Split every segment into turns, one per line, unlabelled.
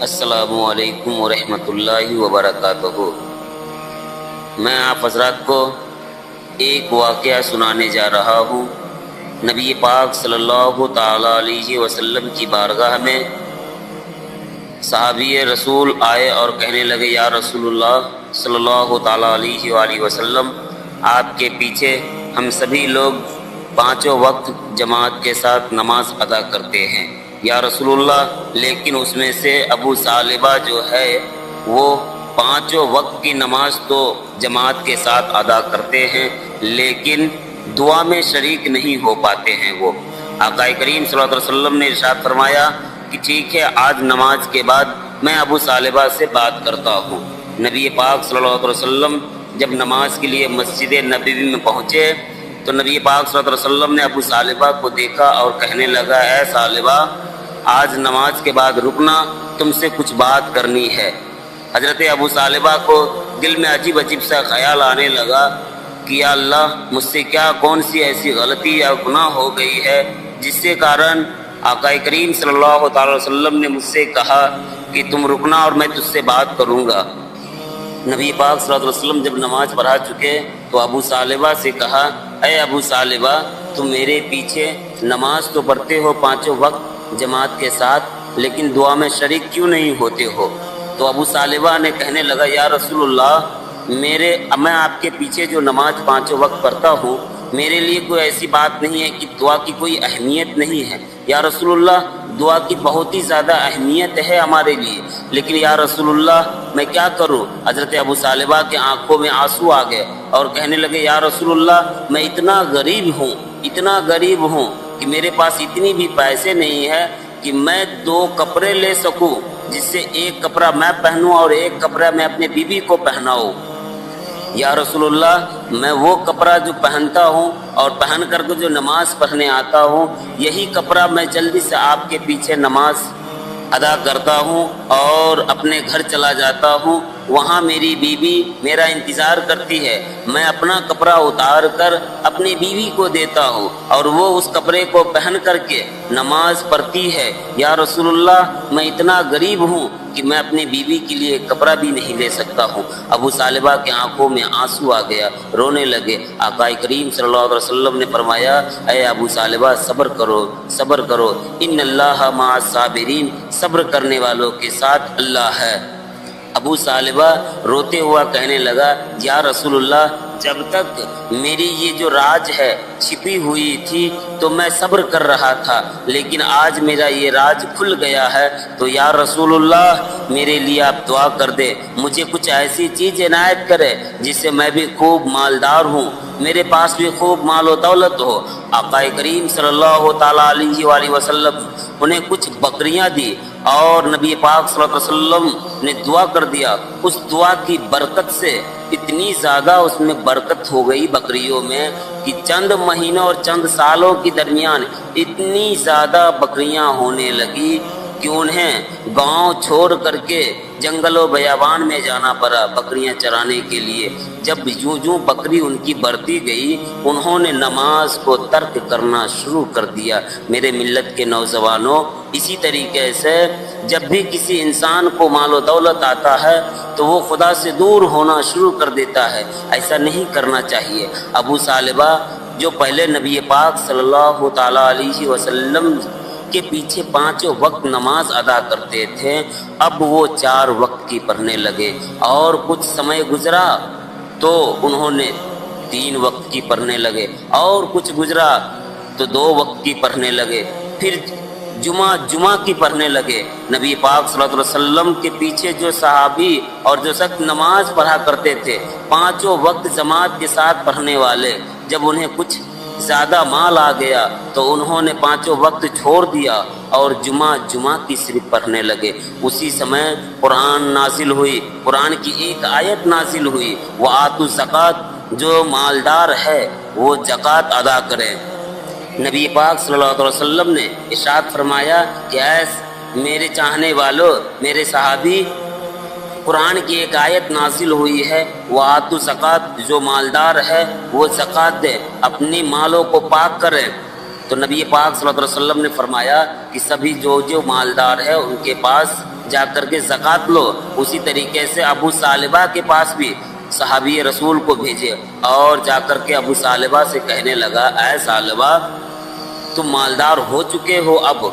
السلام علیکم ورحمۃ اللہ وبرکاتہ۔ میں آپ حضرات کو ایک واقعہ سنانے جا رہا ہوں۔ نبی پاک صلی اللہ تعالی علیہ وسلم کی بارگاہ میں صحابی رسول آئے اور کہنے لگے، یا رسول اللہ صلی اللہ تعالی علیہ وآلہ وسلم، آپ کے پیچھے ہم سبھی لوگ پانچوں وقت جماعت کے ساتھ نماز ادا کرتے ہیں یا رسول اللہ، لیکن اس میں سے ابو ثعلبہ جو ہے وہ پانچوں وقت کی نماز تو جماعت کے ساتھ ادا کرتے ہیں لیکن دعا میں شریک نہیں ہو پاتے ہیں۔ وہ آقا کریم صلی اللہ علیہ وسلم نے ارشاد فرمایا کہ ٹھیک ہے، آج نماز کے بعد میں ابو ثعلبہ سے بات کرتا ہوں۔ نبی پاک صلی اللہ علیہ وسلم جب نماز کے لیے مسجد نبوی میں پہنچے تو نبی پاک صلی اللہ علیہ وسلم نے ابو ثعلبہ کو دیکھا اور کہنے لگا، اے ثعلبہ، آج نماز کے بعد رکنا، تم سے کچھ بات کرنی ہے۔ حضرت ابو ثعلبہ کو دل میں عجیب سا خیال آنے لگا کہ یا اللہ، مجھ سے کون سی ایسی غلطی یا گناہ ہو گئی ہے جس سے کارن آقا کریم صلی اللہ تعالی وسلم نے مجھ سے کہا کہ تم رکنا اور میں تجھ سے بات کروں گا۔ نبی پاک صلی اللہ علیہ وسلم جب نماز پڑھا چکے تو ابو ثعلبہ سے کہا، اے ابو ثعلبہ، تم میرے پیچھے نماز تو پڑھتے ہو پانچوں وقت جماعت کے ساتھ لیکن دعا میں شریک کیوں نہیں ہوتے ہو؟ تو ابو ثعلبہ نے کہنے لگا، یا رسول اللہ، میں آپ کے پیچھے جو نماز پانچوں وقت پڑھتا ہوں، میرے لیے کوئی ایسی بات نہیں ہے کہ دعا کی کوئی اہمیت نہیں ہے۔ یا رسول اللہ، دعا کی بہت ہی زیادہ اہمیت ہے ہمارے لیے، لیکن یا رسول اللہ میں کیا کروں؟ حضرت ابو ثعلبہ کے آنکھوں میں آنسو آ گئے اور کہنے لگے، یا رسول اللہ، میں اتنا غریب ہوں کہ میرے پاس اتنی بھی پیسے نہیں ہے کہ میں 2 کپڑے لے سکوں جس سے ایک کپڑا میں پہنوں اور ایک کپڑا میں اپنے بیوی کو پہناؤں۔ یا رسول اللہ، میں وہ کپڑا جو پہنتا ہوں اور پہن کر کے جو نماز پڑھنے آتا ہوں، یہی کپڑا میں جلدی سے آپ کے پیچھے نماز ادا کرتا ہوں اور اپنے گھر چلا جاتا ہوں، وہاں میری بیوی میرا انتظار کرتی ہے، میں اپنا کپڑا اتار کر اپنی بیوی کو دیتا ہوں اور وہ اس کپڑے کو پہن کر کے نماز پڑھتی ہے۔ یا رسول اللہ، میں اتنا غریب ہوں کہ میں اپنی بیوی کے لیے کپڑا بھی نہیں لے سکتا ہوں۔ ابو ثعلبہ کے آنکھوں میں آنسو آ گیا، رونے لگے۔ آقا کریم صلی اللہ علیہ وسلم نے فرمایا، اے ابو ثعلبہ، صبر کرو، ان اللہ مع الصابرین، صبر کرنے والوں کے ساتھ اللہ ہے۔ ابو ثعلبہ روتے ہوا کہنے لگا، یا رسول اللہ، جب تک میری یہ جو راز ہے چھپی ہوئی تھی تو میں صبر کر رہا تھا، لیکن آج میرا یہ راز کھل گیا ہے، تو یا رسول اللہ میرے لیے آپ دعا کر دے، مجھے کچھ ایسی چیز عنایت کرے جس سے میں بھی خوب مالدار ہوں، میرے پاس بھی خوب مال و دولت ہو۔ آقا کریم صلی اللہ تعالی علیہ وآلہ وسلم انہیں کچھ بکریاں دی اور نبی پاک صلی اللہ علیہ وسلم نے دعا کر دیا۔ اس دعا کی برکت سے اتنی زیادہ اس میں برکت ہو گئی بکریوں میں کہ چند مہینوں اور چند سالوں کے درمیان اتنی زیادہ بکریاں ہونے لگی کہ انہیں گاؤں چھوڑ کر کے جنگل و بیابان میں جانا پڑا بکریاں چرانے کے لیے۔ جب یوں بکری ان کی بڑھتی گئی، انہوں نے نماز کو ترک کرنا شروع کر دیا۔ میرے ملت کے نوجوانوں، اسی طریقے سے جب بھی کسی انسان کو مال و دولت آتا ہے تو وہ خدا سے دور ہونا شروع کر دیتا ہے، ایسا نہیں کرنا چاہیے۔ ابو ثعلبہ جو پہلے نبی پاک صلی اللہ تعالی علیہ وسلم کے پیچھے پانچوں وقت نماز ادا کرتے تھے، اب وہ 4 وقت کی پڑھنے لگے، اور کچھ سمے گزرا تو انہوں نے 3 وقت کی پڑھنے لگے، اور کچھ گزرا تو 2 وقت کی پڑھنے لگے، پھر جمعہ کی پڑھنے لگے۔ نبی پاک صلی اللہ علیہ وسلم کے پیچھے جو صحابی اور جو سخت نماز پڑھا کرتے تھے، پانچوں وقت جماعت کے ساتھ پڑھنے والے، جب انہیں کچھ زیادہ مال آ گیا تو انہوں نے پانچوں وقت چھوڑ دیا اور جمعہ کی صرف پڑھنے لگے۔ اسی سمے قرآن نازل ہوئی، قرآن کی ایک آیت نازل ہوئی، وآتوا الزکوٰۃ، جو مالدار ہے وہ زکوٰۃ ادا کرے۔ نبی پاک صلی اللہ علیہ وسلم نے ارشاد فرمایا کہ اے میرے چاہنے والوں، میرے صحابی، قرآن کی ایک آیت نازل ہوئی ہے، وآتوا الزکوٰۃ، جو مالدار ہے وہ زکوٰۃ دے، اپنی مالوں کو پاک کرے۔ تو نبی پاک صلی اللہ علیہ وسلم نے فرمایا کہ سبھی جو مالدار ہے ان کے پاس جا کر کے زکوٰۃ لو۔ اسی طریقے سے ابو ثعلبہ کے پاس بھی صحابی رسول کو بھیجے اور جا کر کے ابو ثعلبہ سے کہنے لگا، اے ثعلبہ تم مالدار ہو چکے ہو، اب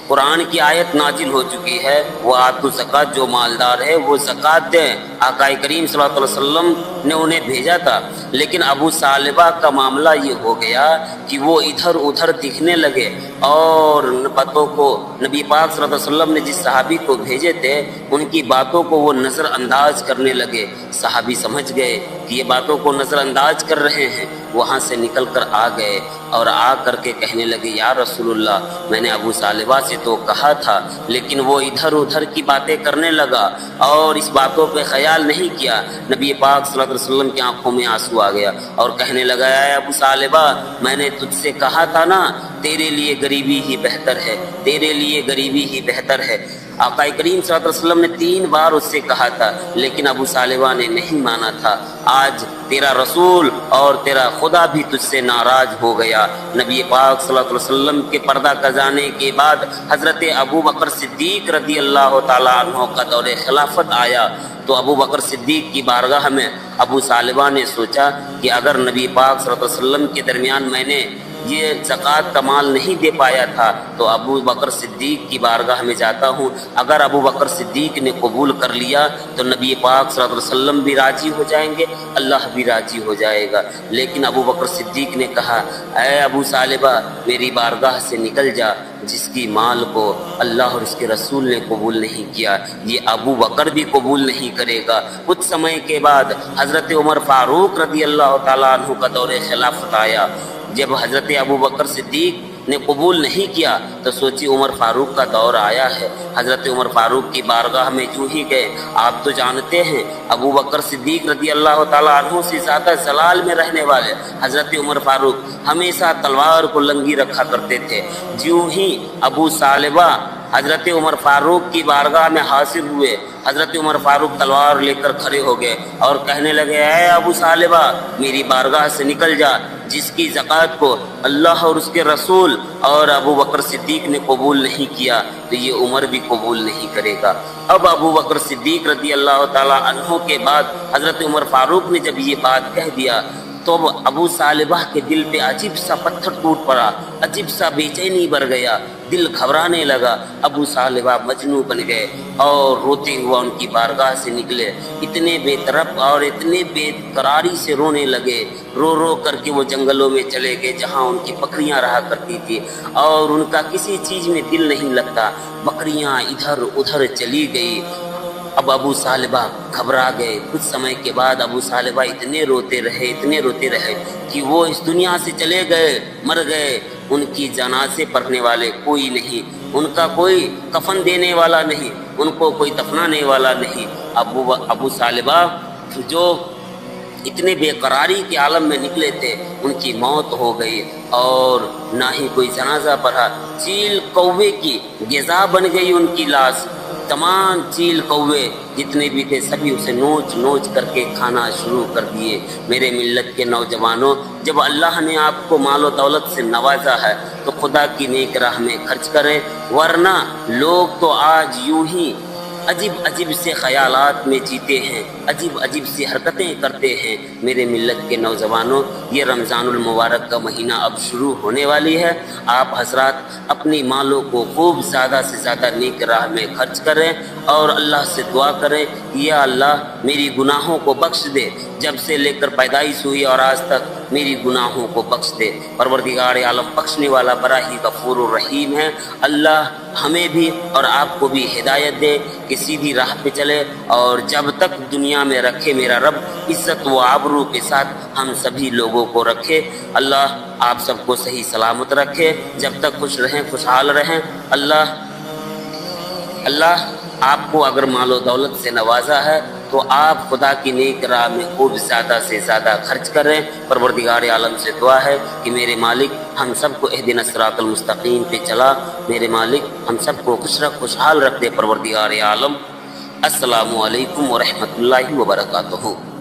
قرآن کی آیت نازل ہو چکی ہے، وہ آتو زکوٰۃ، جو مالدار ہے وہ زکوٰۃ دیں۔ آقا کریم صلی اللہ علیہ وسلم نے انہیں بھیجا تھا، لیکن ابو ثعلبہ کا معاملہ یہ ہو گیا کہ وہ ادھر ادھر دکھنے لگے اور باتوں کو نبی پاک صلی اللہ علیہ وسلم نے جس صحابی کو بھیجے تھے ان کی باتوں کو وہ نظر انداز کرنے لگے۔ صحابی سمجھ گئے کہ یہ باتوں کو نظر انداز کر رہے ہیں، وہاں سے نکل کر آ گئے اور آ کر کے کہنے لگے، یا رسول اللہ میں نے ابو ثعلبہ سے تو کہا تھا لیکن وہ ادھر ادھر کی باتیں کرنے لگا اور اس باتوں پہ خیال نہیں کیا۔ نبی پاک صلی اللہ علیہ وسلم کی آنکھوں میں آنسو آ گیا اور کہنے لگا، اے ابو ثعلبہ میں نے تجھ سے کہا تھا نا تیرے لیے غریبی ہی بہتر ہے، تیرے لیے غریبی ہی بہتر ہے۔ آقا کریم صلی اللہ علیہ وسلم نے 3 بار اس سے کہا تھا لیکن ابو ثعلبہ نے نہیں مانا تھا۔ آج تیرا رسول اور تیرا خدا بھی تجھ سے ناراض ہو گیا۔ نبی پاک صلی اللہ علیہ وسلم کے پردہ کزانے کے بعد حضرت ابو بکر صدیق رضی اللہ تعالیٰ عنہ کا دور خلافت آیا تو ابو بکر صدیق کی بارگاہ میں ابو ثعلبہ نے سوچا کہ اگر نبی پاک صلی اللہ علیہ وسلم کے درمیان میں نے یہ زکوٰۃ کا مال نہیں دے پایا تھا تو ابو بکر صدیق کی بارگاہ میں جاتا ہوں، اگر ابو بکر صدیق نے قبول کر لیا تو نبی پاک صلی اللہ علیہ وسلم بھی راضی ہو جائیں گے، اللہ بھی راضی ہو جائے گا۔ لیکن ابو بکر صدیق نے کہا، اے ابو ثعلبہ میری بارگاہ سے نکل جا، جس کی مال کو اللہ اور اس کے رسول نے قبول نہیں کیا یہ ابو بکر بھی قبول نہیں کرے گا۔ کچھ سمے کے بعد حضرت عمر فاروق رضی اللہ تعالیٰ عنہ کا دور خلافت آیا۔ جب حضرت ابو بکر صدیق نے قبول نہیں کیا تو سوچی عمر فاروق کا دور آیا ہے۔ حضرت عمر فاروق کی بارگاہ میں جو ہی گئے، آپ تو جانتے ہیں ابو بکر صدیق رضی اللہ تعالیٰ عنہ سے زیادہ زلال میں رہنے والے حضرت عمر فاروق ہمیشہ تلوار کو لنگی رکھا کرتے تھے۔ جو ہی ابو ثعلبہ حضرت عمر فاروق کی بارگاہ میں حاضر ہوئے، حضرت عمر فاروق تلوار لے کر کھڑے ہو گئے اور کہنے لگے، اے ابو ثعلبہ میری بارگاہ سے نکل جا، جس کی زکوٰۃ کو اللہ اور اس کے رسول اور ابو بکر صدیق نے قبول نہیں کیا تو یہ عمر بھی قبول نہیں کرے گا۔ اب ابو بکر صدیق رضی اللہ تعالیٰ عنہ کے بعد حضرت عمر فاروق نے جب یہ بات کہہ دیا تو ابو ثعلبہ کے دل پہ عجیب سا پتھر ٹوٹ پڑا، عجیب سا بے چینی بڑھ گیا، دل گھبرانے لگا۔ ابو ثعلبہ مجنون بن گئے اور روتے ہوا ان کی بارگاہ سے نکلے، اتنے بے طرف اور اتنے بے قراری سے رونے لگے، رو رو کر کے وہ جنگلوں میں چلے گئے جہاں ان کی بکریاں رہا کرتی تھی اور ان کا کسی چیز میں دل نہیں لگتا، بکریاں ادھر ادھر چلی گئی۔ اب ابو ثعلبہ گھبرا گئے۔ کچھ سمے کے بعد ابو ثعلبہ اتنے روتے رہے کہ وہ اس دنیا سے چلے گئے، مر گئے۔ ان کی جنازے پڑھنے والے کوئی نہیں، ان کا کوئی کفن دینے والا نہیں، ان کو کوئی دفنانے والا نہیں۔ ابو ثعلبہ جو اتنے بے قراری کے عالم میں نکلے تھے ان کی موت ہو گئی اور نہ ہی کوئی جنازہ پڑھا۔ چیل کوے کی غذا بن گئی ان کی لاش۔ تمام چیل کوے جتنے بھی تھے سبھی اسے نوچ نوچ کر کے کھانا شروع کر دیے۔ میرے ملت کے نوجوانوں، جب اللہ نے آپ کو مال و دولت سے نوازا ہے تو خدا کی نیک راہ میں خرچ کریں، ورنہ لوگ تو آج یوں ہی عجیب عجیب سے خیالات میں جیتے ہیں، عجیب عجیب سی حرکتیں کرتے ہیں۔ میرے ملت کے نوجوانوں، یہ رمضان المبارک کا مہینہ اب شروع ہونے والی ہے۔ آپ حضرات اپنی مالوں کو خوب زیادہ سے زیادہ نیک راہ میں خرچ کریں اور اللہ سے دعا کریں، یا اللہ میری گناہوں کو بخش دے، جب سے لے کر پیدائش ہوئی اور آج تک میری گناہوں کو بخش دے۔ پروردگار عالم بخشنے والا بڑا ہی غفور الرحیم ہے۔ اللہ ہمیں بھی اور آپ کو بھی ہدایت دے کہ سیدھی راہ پہ چلے اور جب تک دنیا میں رکھے میرا رب عزت و آبرو کے ساتھ ہم سبھی لوگوں کو رکھے۔ اللہ آپ سب کو صحیح سلامت رکھے، جب تک خوش رہیں خوشحال رہیں۔ اللہ آپ کو اگر مال و دولت سے نوازا ہے تو آپ خدا کی نیک راہ میں خوب زیادہ سے زیادہ خرچ کریں۔ پروردگار عالم سے دعا ہے کہ میرے مالک ہم سب کو اہدنا الصراط المستقیم پہ چلا، میرے مالک ہم سب کو خوش رکھ خوشحال رکھ دے۔ پروردگار عالم، السلام علیکم ورحمۃ اللہ وبرکاتہ۔